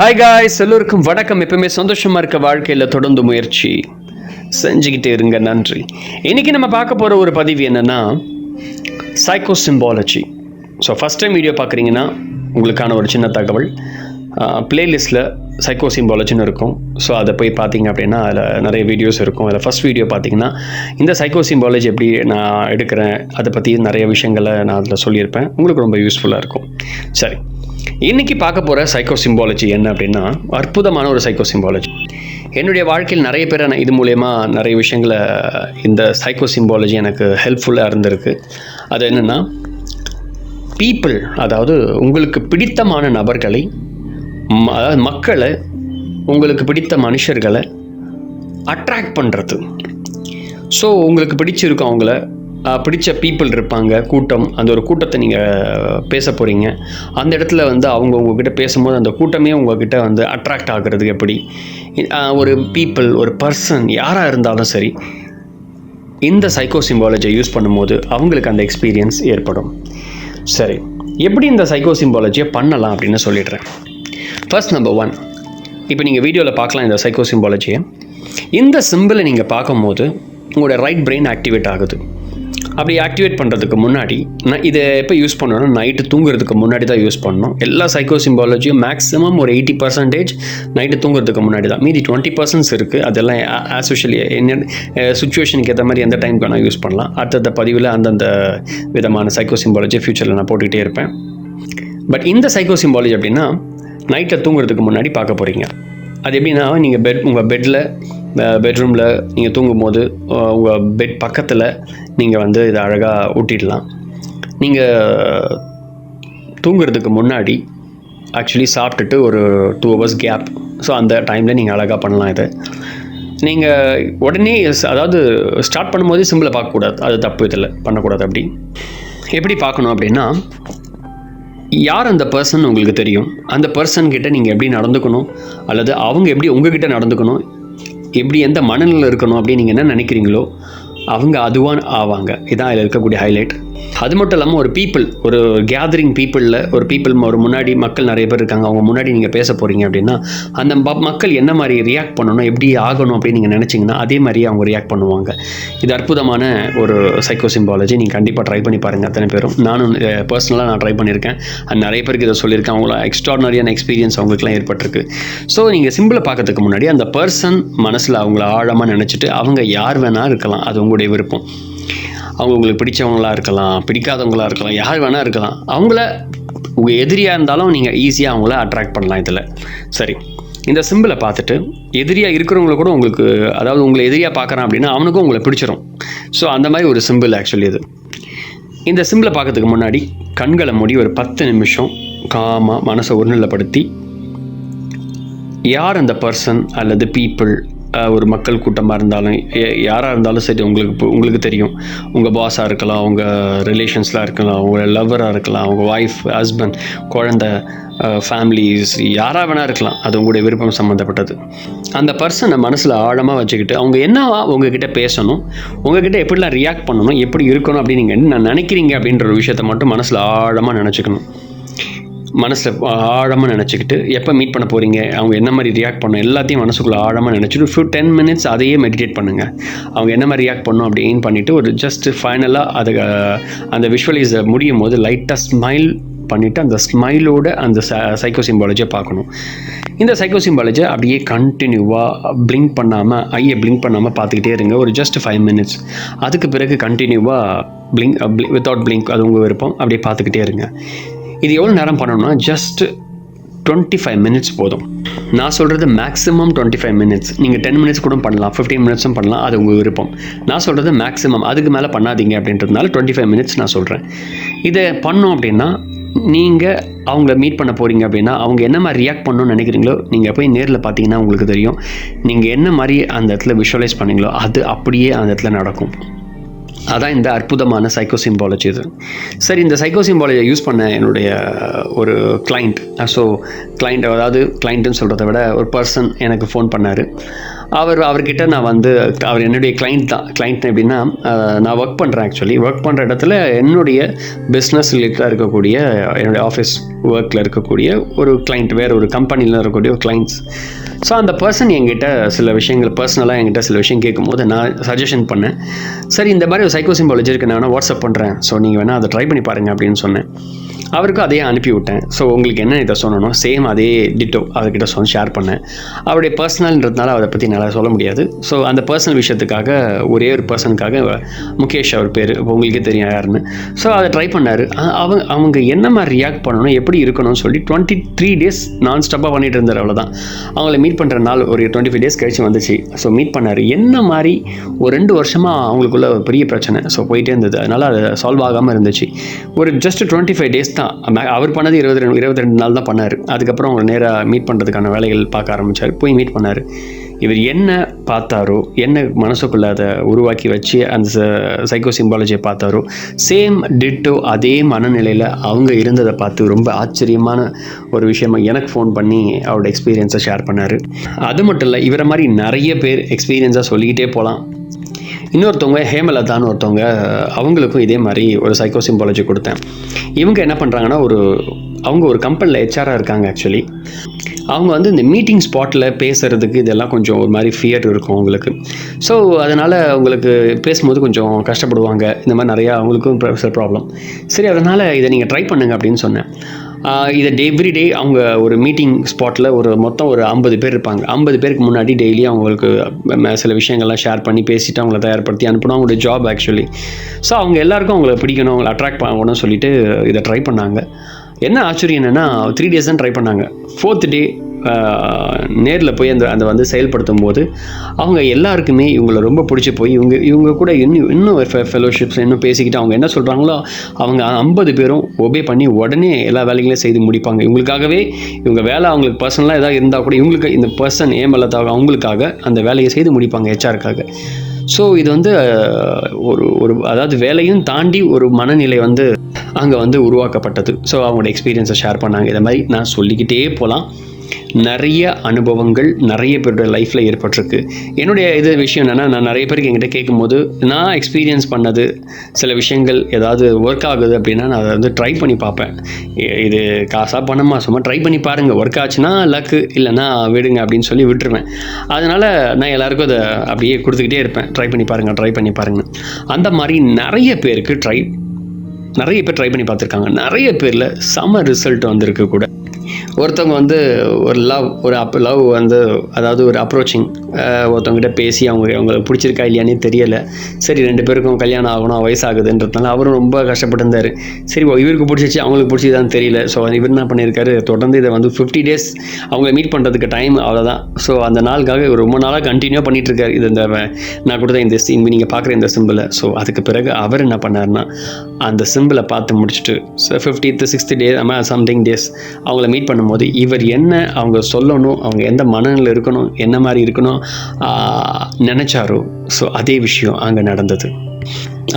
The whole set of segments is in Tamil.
ஹாய் காய்ஸ், எல்லோருக்கும் வணக்கம். எப்பவுமே சந்தோஷமாக இருக்க வாழ்க்கையில் தொடர்ந்து முயற்சி செஞ்சுக்கிட்டே இருங்க. நன்றி. இன்றைக்கி நம்ம பார்க்க போகிற ஒரு பதிவு என்னென்னா psycho symbology. So first time video பார்க்குறீங்கன்னா உங்களுக்கான ஒரு சின்ன தகவல். ப்ளேலிஸ்ட்டில் சைக்கோ சிம்பாலஜின்னு இருக்கும். ஸோ அதை போய் பார்த்தீங்க அப்படின்னா அதில் நிறைய வீடியோஸ் இருக்கும். அதில் ஃபஸ்ட் வீடியோ பார்த்தீங்கன்னா இந்த சைக்கோ சிம்பாலஜி எப்படி நான் எடுக்கிறேன் அதை பற்றி நிறைய விஷயங்களை நான் அதில் சொல்லியிருப்பேன். உங்களுக்கு ரொம்ப யூஸ்ஃபுல்லாக இருக்கும். சரி, இன்றைக்கி பார்க்க போகிற சைக்கோ சிம்பாலஜி என்ன அப்படின்னா அற்புதமான ஒரு சைக்கோ சிம்பாலஜி. என்னுடைய வாழ்க்கையில் நிறைய பேர் இது மூலயமா நிறைய விஷயங்களை இந்த சைக்கோ சிம்பாலஜி எனக்கு ஹெல்ப்ஃபுல்லாக இருந்திருக்கு. அது என்னென்னா பீப்புள், அதாவது உங்களுக்கு பிடித்தமான நபர்களை, அதாவது மக்களை, உங்களுக்கு பிடித்த மனுஷர்களை அட்ராக்ட் பண்ணுறது. ஸோ உங்களுக்கு பிடிச்சிருக்கும், அவங்கள பிடிச்ச பீப்புள் இருப்பாங்க, கூட்டம். அந்த ஒரு கூட்டத்தை நீங்கள் பேச போகிறீங்க. அந்த இடத்துல அவங்க உங்ககிட்ட பேசும்போது அந்த கூட்டமே உங்ககிட்ட அட்ராக்ட் ஆகுறதுக்கு எப்படி ஒரு பீப்புள், ஒரு பர்சன் யாராக இருந்தாலும் சரி, இந்த சைக்கோ சிம்பாலஜியை யூஸ் பண்ணும்போது அவங்களுக்கு அந்த எக்ஸ்பீரியன்ஸ் ஏற்படும். சரி, எப்படி இந்த சைக்கோ சிம்பாலஜியை பண்ணலாம் அப்படின்னு சொல்லிடுறேன். ஃபர்ஸ்ட் நம்பர் 1, இப்போ நீங்கள் வீடியோவில் பார்க்கலாம் இந்த சைக்கோ சிம்பாலஜியை. இந்த சிம்பிளை நீங்கள் பார்க்கும்போது உங்களோட ரைட் பிரெயின் ஆக்டிவேட் ஆகுது. அப்படி ஆக்டிவேட் பண்ணுறதுக்கு முன்னாடி நான் இதை எப்போ யூஸ் பண்ணணும்னா நைட்டு தூங்குறதுக்கு முன்னாடி தான் யூஸ் பண்ணணும். எல்லா சைக்கோ சிம்பாலஜியும் மேக்ஸிமம் ஒரு 80% நைட்டு தூங்குறதுக்கு முன்னாடி தான். மீதி 20% இருக்குது. அதெல்லாம் ஆஸ் யூஷுவலி என்ன சுச்சுவேஷனுக்கு ஏற்ற மாதிரி எந்த டைமுக்கு வேணால் யூஸ் பண்ணலாம். அடுத்த பதிவில் அந்தந்த விதமான சைக்கோ சிம்பாலஜி ஃப்யூச்சரில் நான் போட்டுக்கிட்டே இருப்பேன். பட் இந்த சைக்கோ சிம்பாலஜி அப்படின்னா நைட்டில் தூங்குறதுக்கு முன்னாடி பார்க்க போகிறீங்க. அது எப்படின்னா நீங்கள் உங்கள் பெட்ரூமில் நீங்கள் தூங்கும்போது உங்கள் பெட் பக்கத்தில் நீங்கள் இதை அழகாக ஊட்டிடலாம். நீங்கள் தூங்குறதுக்கு முன்னாடி ஆக்சுவலி சாப்பிட்டுட்டு ஒரு 2 hours கேப். ஸோ அந்த டைமில் நீங்கள் அழகாக பண்ணலாம். இதை நீங்கள் உடனே, அதாவது ஸ்டார்ட் பண்ணும்போதே சிம்பிளை பார்க்கக்கூடாது. அது தப்பு, இதில் பண்ணக்கூடாது. அப்படி எப்படி பார்க்கணும் அப்படின்னா, யார் அந்த பர்சன் உங்களுக்கு தெரியும். அந்த பர்சன்கிட்ட நீங்கள் எப்படி நடந்துக்கணும், அல்லது அவங்க எப்படி உங்ககிட்ட நடந்துக்கணும், எப்படி எந்த மனநிலையில் இருக்கணும் அப்படின்னு நீங்கள் என்ன நினைக்கிறீங்களோ அவங்க அதுவாக ஆவாங்க. இதான் அதில் இருக்கக்கூடிய ஹைலைட். அது மட்டும் இல்லாமல் ஒரு பீப்புள், ஒரு கேதரிங் பீப்புளில் ஒரு முன்னாடி மக்கள் நிறைய பேர் இருக்காங்க. அவங்க முன்னாடி நீங்கள் பேச போகிறீங்க அப்படின்னா அந்த மக்கள் என்ன மாதிரி ரியாக்ட் பண்ணணும், எப்படி ஆகணும் அப்படின்னு நீங்கள் நினச்சிங்கன்னா அதே மாதிரி அவங்க ரியாக்ட் பண்ணுவாங்க. இது அற்புதமான ஒரு சைக்கோ சிம்பாலஜி. நீங்கள் கண்டிப்பாக ட்ரை பண்ணி பாருங்கள். அத்தனை பேரும், நானும் பர்சனலாக நான் ட்ரை பண்ணியிருக்கேன். நிறைய பேருக்கு இதை சொல்லியிருக்கேன். அவங்கள எக்ஸ்ட்ராடனரியான எக்ஸ்பீரியன்ஸ் அவங்களுக்குலாம் ஏற்பட்டிருக்கு. ஸோ நீங்கள் சிம்பிளை பார்க்கறதுக்கு முன்னாடி அந்த பர்சன் மனசில் அவங்கள ஆழமாக நினச்சிட்டு, அவங்க யார் வேணால் இருக்கலாம், அது உங்களுடைய விருப்பம். அவங்க உங்களுக்கு பிடிச்சவங்களாக இருக்கலாம், பிடிக்காதவங்களாக இருக்கலாம், யார் வேணால் இருக்கலாம். அவங்கள உங்கள் எதிரியாக இருந்தாலும் நீங்கள் ஈஸியாக அவங்கள அட்ராக்ட் பண்ணலாம் இதில். சரி, இந்த சிம்பிளை பார்த்துட்டு எதிரியாக இருக்கிறவங்கள கூட உங்களுக்கு, அதாவது உங்களை எதிரியாக பார்க்குறான் அப்படின்னா அவனுக்கும் உங்களை பிடிச்சிரும். ஸோ அந்த மாதிரி ஒரு சிம்பிள் ஆக்சுவலி இது. இந்த சிம்பிளை பார்க்கறதுக்கு முன்னாடி கண்களை மூடி ஒரு 10 நிமிஷம் காமாக மனசை ஒருநிலைப்படுத்தி, யார் அந்த பர்சன் அல்லது பீப்புள், ஒரு மக்கள் கூட்டமாக இருந்தாலும் யாராக இருந்தாலும் சரி, உங்களுக்கு தெரியும். உங்கள் பாஸாக இருக்கலாம், உங்கள் ரிலேஷன்ஸ்லாம் இருக்கலாம், உங்கள் லவ்வராக இருக்கலாம், உங்கள் ஒய்ஃப், ஹஸ்பண்ட், குழந்தை, ஃபேமிலிஸ், யாராக வேணால் இருக்கலாம். அது உங்களுடைய விருப்பம் சம்மந்தப்பட்டது. அந்த பர்சனை மனசில் ஆழமாக வச்சுக்கிட்டு அவங்க என்னவா உங்ககிட்ட பேசணும், உங்ககிட்ட எப்படிலாம் ரியாக்ட் பண்ணணும், எப்படி இருக்கணும் அப்படின்னு நீங்கள் என்ன நினைக்கிறீங்க அப்படின்ற ஒரு விஷயத்தை மட்டும் மனசில் ஆழமாக நினச்சிக்கணும். மனசில் ஆழமாக நினச்சிக்கிட்டு எப்போ மீட் பண்ண போகிறீங்க, அவங்க என்ன மாதிரி ரியாக்ட் பண்ணணும் எல்லாத்தையும் மனசுக்குள்ளே ஆழமாக நினச்சிட்டு 10 minutes அதையே மெடிடேட் பண்ணுங்கள். அவங்க என்ன மாதிரி ரியாக்ட் பண்ணணும் அப்படின்னு பண்ணிவிட்டு ஒரு ஜஸ்ட் ஃபைனலாக அந்த விஷுவலைஸை முடியும் போது லைட்டாக ஸ்மைல் பண்ணிவிட்டு அந்த ஸ்மைலோட அந்த சைக்கோ சிம்பாலஜியை பார்க்கணும். இந்த சைக்கோ சிம்பாலஜியை அப்படியே கண்டினியூவாக பிளிங்க் பண்ணாமல், ஐயை பிளிங்க் பண்ணாமல் பார்த்துக்கிட்டே இருங்க ஒரு ஜஸ்ட் 5 minutes. அதுக்கு பிறகு கண்டினியூவாக வித்தவுட் பிளிங்க், அது உங்கள் விருப்பம், அப்படியே பார்த்துக்கிட்டே இருங்க. இது எவ்வளோ நேரம் பண்ணணும்னா ஜஸ்ட் 25 minutes போதும். நான் சொல்கிறது மேக்ஸிமம் 25 minutes. நீங்கள் 10 minutes கூட பண்ணலாம், 15 minutes பண்ணலாம், அது உங்கள் விருப்பம். நான் சொல்கிறது மேக்ஸிமம், அதுக்கு மேலே பண்ணாதீங்க அப்படின்றதுனால 25 minutes நான் சொல்கிறேன். இதை பண்ணோம் அப்படின்னா நீங்கள் அவங்கள மீட் பண்ண போகிறீங்க அப்படின்னா அவங்க என்ன மாதிரி ரியாக்ட் பண்ணணும்னு நினைக்கிறீங்களோ நீங்கள் போய் நேரில் பார்த்தீங்கன்னா உங்களுக்கு தெரியும். நீங்கள் என்ன மாதிரி அந்த இடத்துல விஷுவலைஸ் பண்ணீங்களோ அது அப்படியே அந்த இடத்துல நடக்கும். அதான் இந்த அற்புதமான சைக்கோ சிம்பாலஜி இது. சரி, இந்த சைக்கோ சிம்பாலஜியை யூஸ் பண்ண என்னுடைய ஒரு கிளைண்ட், ஸோ கிளைண்ட், அதாவது கிளைண்ட்டுன்னு சொல்கிறத விட ஒரு பர்சன் எனக்கு ஃபோன் பண்ணார். அவர்கிட்ட நான் வந்து அவர் என்னுடைய கிளைண்ட் தான். கிளைண்ட் எப்படின்னா நான் ஒர்க் பண்ணுறேன். ஆக்சுவலி ஒர்க் பண்ணுற இடத்துல என்னுடைய பிஸ்னஸ் ரிலேட்டடாக இருக்கக்கூடிய என்னுடைய ஆஃபீஸ் ஒர்க்கில் இருக்கக்கூடிய ஒரு கிளைண்ட், வேறு ஒரு கம்பெனியில் இருக்கக்கூடிய ஒரு கிளைண்ட்ஸ். ஸோ அந்த பர்சன் என்கிட்ட சில விஷயங்கள் பர்சனலாக என்கிட்ட சில விஷயம் கேட்கும்போது நான் சஜஷன் பண்ணேன். சரி, இந்த மாதிரி ஒரு சைக்கோ சிம்பாலஜி இருக்குது, நான் வேணால் வாட்ஸ்அப் பண்ணுறேன், ஸோ நீங்கள் வேணால் அதை ட்ரை பண்ணி பாருங்கள் அப்படின்னு சொன்னேன். அவருக்கும் அதையே அனுப்பி விட்டேன். ஸோ உங்களுக்கு என்ன இதை சொல்லணும், சேம் அதே டிட்டோ அவர்கிட்ட ஷேர் பண்ணேன். அவருடைய பர்சனல்ன்றதுனால அதை பற்றி நல்லா சொல்ல முடியாது. ஸோ அந்த பர்சனல் விஷயத்துக்காக ஒரே ஒரு பர்சனுக்காக, முகேஷ் அவர் பேர், இப்போ உங்களுக்கே தெரியும் யாருன்னு. ஸோ அதை ட்ரை பண்ணார். அவங்க என்ன மாதிரி ரியாக்ட் பண்ணணும், எப்படி இருக்கணும்னு சொல்லி 23 days நான் ஸ்டாப்பாக பண்ணிட்டு இருந்தார். அவ்வளோதான். அவங்கள மீட் பண்ணுற நாள் ஒரு 25 days கழிச்சு வந்துச்சு. ஸோ மீட் பண்ணார். என்ன மாதிரி ஒரு 2 வருஷமாக அவங்களுக்குள்ள பெரிய பிரச்சனை ஸோ போயிட்டே இருந்தது. அதனால் அது சால்வ் ஆகாமல் இருந்துச்சு. ஒரு ஜஸ்ட் 25 days தான் அவர் பண்ணது. 22 நாள் தான் பண்ணார். அதுக்கப்புறம் அவங்க நேராக மீட் பண்ணுறதுக்கான வேலைகள் பார்க்க ஆரம்பித்தார். போய் மீட் பண்ணார். இவர் என்ன பார்த்தாரோ, என்ன மனசுக்குள்ளே அதை உருவாக்கி வச்சு அந்த சைக்கோ சிம்பாலஜியை பார்த்தாரோ, சேம் டிட்டோ அதே மனநிலையில் அவங்க இருந்ததை பார்த்து ரொம்ப ஆச்சரியமான ஒரு விஷயமா எனக்கு ஃபோன் பண்ணி அவரோட எக்ஸ்பீரியன்ஸை ஷேர் பண்ணார். அது மட்டும் இல்லை, இவரை மாதிரி நிறைய பேர் எக்ஸ்பீரியன்ஸாக சொல்லிக்கிட்டே போகலாம். இன்னொருத்தவங்க ஹேமலதான்னு ஒருத்தவங்க, அவங்களுக்கும் இதே மாதிரி ஒரு சைக்கோ சிம்பாலஜி கொடுத்தேன். இவங்க என்ன பண்ணுறாங்கன்னா, அவங்க ஒரு கம்பெனியில் ஹெச்ஆராக இருக்காங்க. ஆக்சுவலி அவங்க வந்து இந்த மீட்டிங் ஸ்பாட்டில் பேசுகிறதுக்கு இதெல்லாம் கொஞ்சம் ஒரு மாதிரி ஃபியர் இருக்கும் அவங்களுக்கு. ஸோ அதனால் அவங்களுக்கு பேசும்போது கொஞ்சம் கஷ்டப்படுவாங்க. இந்த மாதிரி நிறையா அவங்களுக்கும் சில ப்ராப்ளம். சரி, அதனால் இதை நீங்கள் ட்ரை பண்ணுங்க அப்படின்னு சொன்னேன். இதை எவ்ரிடே அவங்க ஒரு மீட்டிங் ஸ்பாட்டில் மொத்தம் ஒரு 50 பேர் இருப்பாங்க. 50 பேருக்கு முன்னாடி டெய்லி அவங்களுக்கு சில விஷயங்கள்லாம் ஷேர் பண்ணி பேசிவிட்டு அவங்கள தயார்படுத்தி அனுப்பணும். அவங்களுடைய ஜாப் ஆக்சுவலி. ஸோ அவங்க எல்லாருக்கும் அவங்கள பிடிக்கணும், அவங்களை அட்ராக்ட் பண்ணணும்னு சொல்லிட்டு இதை ட்ரை பண்ணாங்க. என்ன ஆச்சரியம் என்னென்னா 3 days தான் ட்ரை பண்ணாங்க. 4th day நேரில் போய் அந்த வந்து செயல்படுத்தும் போது அவங்க எல்லாருக்குமே இவங்களை ரொம்ப பிடிச்சி போய் இவங்க கூட இன்னும் ஃபெலோஷிப்ஸ் இன்னும் பேசிக்கிட்டு அவங்க என்ன சொல்கிறாங்களோ அவங்க 50 பேரும் ஒபே பண்ணி உடனே எல்லா வேலைகளையும் செய்து முடிப்பாங்க. இவங்களுக்காகவே இவங்க வேலை அவங்களுக்கு பர்சனலாக ஏதாவது இருந்தால் கூட இவங்களுக்கு இந்த பர்சன் ஏமலத்தாக அவங்களுக்காக அந்த வேலையை செய்து முடிப்பாங்க, ஹெச்ஆருக்காக. ஸோ இது வந்து ஒரு அதாவது வேலையும் தாண்டி ஒரு மனநிலை வந்து அங்கே வந்து உருவாக்கப்பட்டது. ஸோ அவங்களோட எக்ஸ்பீரியன்ஸை ஷேர் பண்ணாங்க. இதை மாதிரி நான் சொல்லிக்கிட்டே போகலாம். நிறைய அனுபவங்கள் நிறைய பேருடைய லைஃப்பில் ஏற்பட்டிருக்கு. என்னுடைய விஷயம் என்னென்னா, நான் நிறைய பேருக்கு என்கிட்ட கேட்கும்போது நான் எக்ஸ்பீரியன்ஸ் பண்ணது சில விஷயங்கள் ஏதாவது ஒர்க் ஆகுது அப்படின்னா நான் அதை வந்து ட்ரை பண்ணி பார்ப்பேன். இது காசாக பணமா சும்மா ட்ரை பண்ணி பாருங்கள், ஒர்க் ஆச்சுன்னா லக்கு, இல்லைன்னா விடுங்க அப்படின்னு சொல்லி விட்டுருவேன். அதனால் நான் எல்லாேருக்கும் அதை அப்படியே கொடுத்துக்கிட்டே இருப்பேன், ட்ரை பண்ணி பாருங்கள். அந்த மாதிரி நிறைய பேர் ட்ரை பண்ணி பார்த்துருக்காங்க. நிறைய பேரில் செம ரிசல்ட் வந்திருக்கு கூட. ஒருத்தவங்க வந்து ஒரு லவ் வந்து அதாவது ஒரு அப்ரோச்சிங், ஒருத்தவங்ககிட்ட பேசி அவங்களுக்கு பிடிச்சிருக்கா இல்லையானே தெரியலை. சரி, 2 பேருக்கும் கல்யாணம் ஆகணும், வயசாகுதுன்றதுனால அவரும் ரொம்ப கஷ்டப்பட்டு இருந்தார். சரி, இவருக்கு பிடிச்சிச்சு, அவங்களுக்கு பிடிச்சதான்னு தெரியல. ஸோ இவர் என்ன பண்ணியிருக்காரு, தொடர்ந்து இதை வந்து 50 days அவங்கள மீட் பண்ணுறதுக்கு டைம் அவ்வளோதான். ஸோ அந்த நாளுக்காக ரொம்ப நாளாக கண்டினியூ பண்ணிகிட்ருக்காரு. இது நான் கொடுத்த இந்த நீங்கள் பார்க்குற இந்த சிம்பிளை. ஸோ அதுக்கு பிறகு அவர் என்ன பண்ணார்னா, அந்த சிம்பிளை பார்த்து முடிச்சுட்டு 50th 60th day something days அவங்கள மீட் பண்ணும்போது இவர் என்ன அவங்க சொல்லணும், அவங்க எந்த மனநிலையில் இருக்கணும், என்ன மாதிரி இருக்கணும் நினச்சாரோ, ஸோ அதே விஷயம் அங்கே நடந்தது.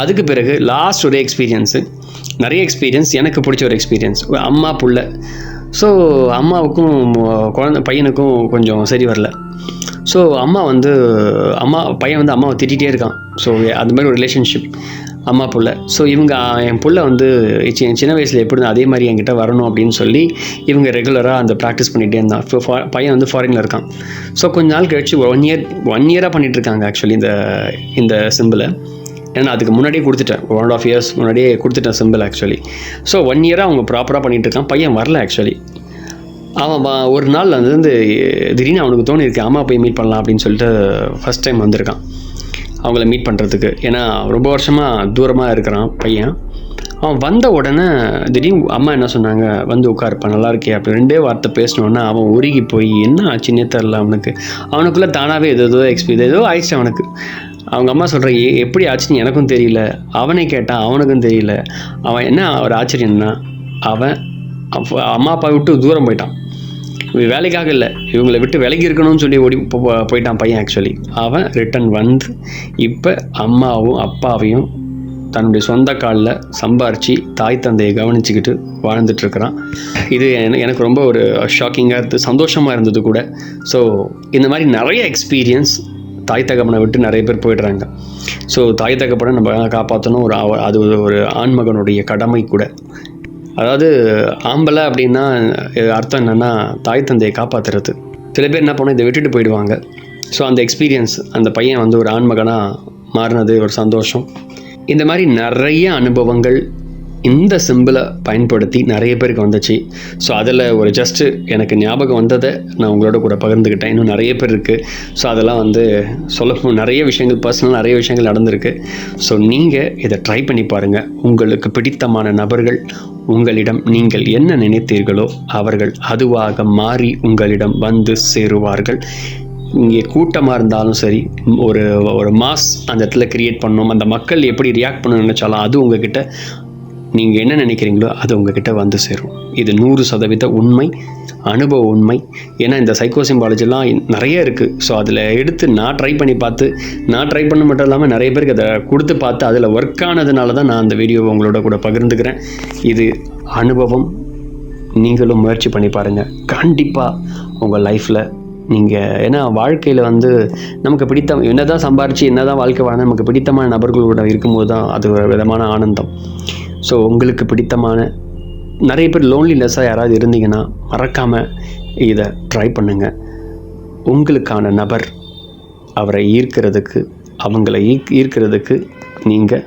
அதுக்கு பிறகு லாஸ்ட் ஒரு நிறைய எக்ஸ்பீரியன்ஸ், எனக்கு பிடிச்ச ஒரு எக்ஸ்பீரியன்ஸ், ஒரு அம்மா புள்ள. ஸோ அம்மாவுக்கும் பையனுக்கும் கொஞ்சம் சரி வரல. ஸோ பையன் வந்து அம்மாவை திட்டிகிட்டே இருக்கான். ஸோ அது மாதிரி ஒரு ரிலேஷன்ஷிப் அம்மா புள்ள. ஸோ என் புள்ள வந்து சின்ன வயசில் எப்படி அதே மாதிரி என்கிட்ட வரணும் அப்படின்னு சொல்லி இவங்க ரெகுலராக அந்த ப்ராக்டிஸ் பண்ணிகிட்டே இருந்தான். பையன் வந்து ஃபாரினில் இருக்கான். ஸோ கொஞ்ச நாள் கழிச்சு ஒன் இயராக பண்ணிகிட்ருக்காங்க ஆக்சுவலி இந்த சிம்பிளை. ஏன்னா அதுக்கு முன்னாடியே கொடுத்துட்டேன், 1.5 years முன்னாடியே கொடுத்துட்டேன் சிம்பிள் ஆக்சுவலி. ஸோ 1 year அவங்க ப்ராப்பராக பண்ணிகிட்ருக்கான். பையன் வரல ஆக்சுவலி. அவன் ஒரு நாள் வந்து திடீர்னு அவனுக்கு தோணியிருக்கு, அம்மா போய் மீட் பண்ணலாம் அப்படின்னு சொல்லிட்டு ஃபஸ்ட் டைம் வந்திருக்கான் அவங்கள மீட் பண்ணுறதுக்கு. ஏன்னா ரொம்ப வருஷமாக தூரமாக இருக்கிறான் பையன். அவன் வந்த உடனே திடீர்னு அம்மா என்ன சொன்னாங்க, வந்து உட்காருப்பா, நல்லா இருக்கே அப்படி 2 வார்த்தை பேசினோன்னா அவன் உருகி போய் என்ன ஆச்சுன்னே தெரில அவனுக்குள்ளே தானாகவே ஏதோ ஆயிடுச்சு அவனுக்கு. அவங்க அம்மா சொல்கிற எப்படி ஆச்சுன்னு எனக்கும் தெரியல, அவனை கேட்டான் அவனுக்கும் தெரியல. அவன் என்ன ஒரு ஆச்சரியம்னா, அவன் அம்மா அப்பா விட்டு தூரம் போயிட்டான். வேலைக்காக இல்லை, இவங்களை விட்டு விலகி இருக்கணும்னு சொல்லி போயிட்டான் பையன் ஆக்சுவலி. அவன் ரிட்டன் வந்து இப்போ அம்மாவும் அப்பாவையும் தன்னுடைய சொந்த காலில் சம்பாரித்து தாய் தந்தையை கவனிச்சுக்கிட்டு வாழ்ந்துட்டுருக்கிறான். இது எனக்கு ரொம்ப ஒரு ஷாக்கிங்காக இருந்தது, சந்தோஷமாக இருந்தது கூட. ஸோ இந்த மாதிரி நிறைய எக்ஸ்பீரியன்ஸ் தாய் தகப்பனை விட்டு நிறைய பேர் போயிடுறாங்க. ஸோ தாய் தகப்பனை நம்ம காப்பாற்றணும், அது ஒரு ஆண்மகனுடைய கடமை கூட. அதாவது ஆம்பளை அப்படின்னா அர்த்தம் என்னென்னா தாய் தந்தையை காப்பாற்றுறது. சில பேர் என்ன பண்ணோம், இதை விட்டுட்டு போயிடுவாங்க. ஸோ அந்த எக்ஸ்பீரியன்ஸ், அந்த பையன் வந்து ஒரு ஆண்மகனாக மாறினது ஒரு சந்தோஷம். இந்த மாதிரி நிறைய அனுபவங்கள் இந்த சிம்பிளை பயன்படுத்தி நிறைய பேருக்கு வந்துச்சு. ஸோ அதில் ஒரு ஜஸ்ட்டு எனக்கு ஞாபகம் வந்ததை நான் உங்களோட கூட பகிர்ந்துக்கிட்டேன். இன்னும் நிறைய பேர் இருக்குது. ஸோ அதெல்லாம் வந்து நிறைய விஷயங்கள், பர்சனல் நிறைய விஷயங்கள் நடந்திருக்கு. ஸோ நீங்கள் இதை ட்ரை பண்ணி பாருங்கள். உங்களுக்கு பிடித்தமான நபர்கள் உங்களிடம் நீங்கள் என்ன நினைத்தீர்களோ அவர்கள் அதுவாக மாறி உங்களிடம் வந்து சேருவார்கள். இங்கே கூட்டமாக இருந்தாலும் சரி, ஒரு மாஸ் அந்த இடத்துல க்ரியேட் பண்ணணும், அந்த மக்கள் எப்படி ரியாக்ட் பண்ணணும்னு நினச்சாலும் அது உங்ககிட்ட நீங்கள் என்ன நினைக்கிறீங்களோ அது உங்ககிட்ட வந்து சேரும். இது 100% உண்மை, அனுபவ உண்மை. ஏன்னா இந்த சைக்கோ சிம்பாலஜிலாம் நிறைய இருக்குது. ஸோ அதில் எடுத்து நான் ட்ரை பண்ண மட்டும் இல்லாமல் நிறைய பேருக்கு அதை கொடுத்து பார்த்து அதில் ஒர்க் ஆனதுனால தான் நான் அந்த வீடியோவை உங்களோட கூட பகிர்ந்துக்கிறேன். இது அனுபவம். நீங்களும் முயற்சி பண்ணி பாருங்கள். கண்டிப்பாக உங்கள் லைஃப்பில் நீங்கள், ஏன்னா வாழ்க்கையில் வந்து நமக்கு என்ன தான் சம்பாரித்து என்ன தான் வாழ்க்கை வாழ நமக்கு பிடித்தமான நபர்களோட இருக்கும்போது தான் அது ஒரு விதமான ஆனந்தம். ஸோ உங்களுக்கு பிடித்தமான நிறைய பேர் லோன்லினஸ்ஸாக யாராவது இருந்தீங்கன்னா மறக்காமல் இதை ட்ரை பண்ணுங்கள். உங்களுக்கான நபர் அவரை ஈர்க்கிறதுக்கு, அவங்கள ஈர்க்கிறதுக்கு நீங்கள்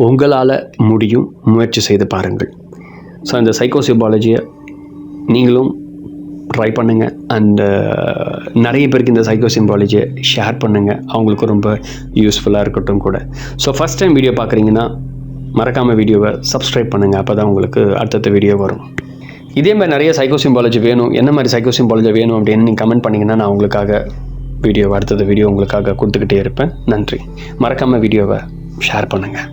உங்களால் முடியும். முயற்சி செய்து பாருங்கள். ஸோ இந்த சைக்கோ சிம்பாலஜியை நீங்களும் ட்ரை பண்ணுங்கள். அண்டு நிறைய பேருக்கு இந்த சைக்கோ சிம்பாலஜியை ஷேர் பண்ணுங்கள். அவங்களுக்கு ரொம்ப யூஸ்ஃபுல்லாக இருக்கட்டும் கூட. ஸோ ஃபஸ்ட் டைம் வீடியோ பார்க்குறீங்கன்னா மறக்காமல் வீடியோவை சப்ஸ்கிரைப் பண்ணுங்கள். அப்போ தான் உங்களுக்கு அடுத்தடுத்த வீடியோ வரும். இதே மாதிரி நிறைய சைக்கோ சிம்பாலஜி வேணும், என்ன மாதிரி சைக்கோ சிம்பாலஜி வேணும் அப்படின்னு நீங்கள் கமெண்ட் பண்ணிங்கன்னா நான் உங்களுக்காக அடுத்தது வீடியோ உங்களுக்காக கொடுத்துக்கிட்டே இருப்பேன். நன்றி. மறக்காமல் வீடியோவை ஷேர் பண்ணுங்கள்.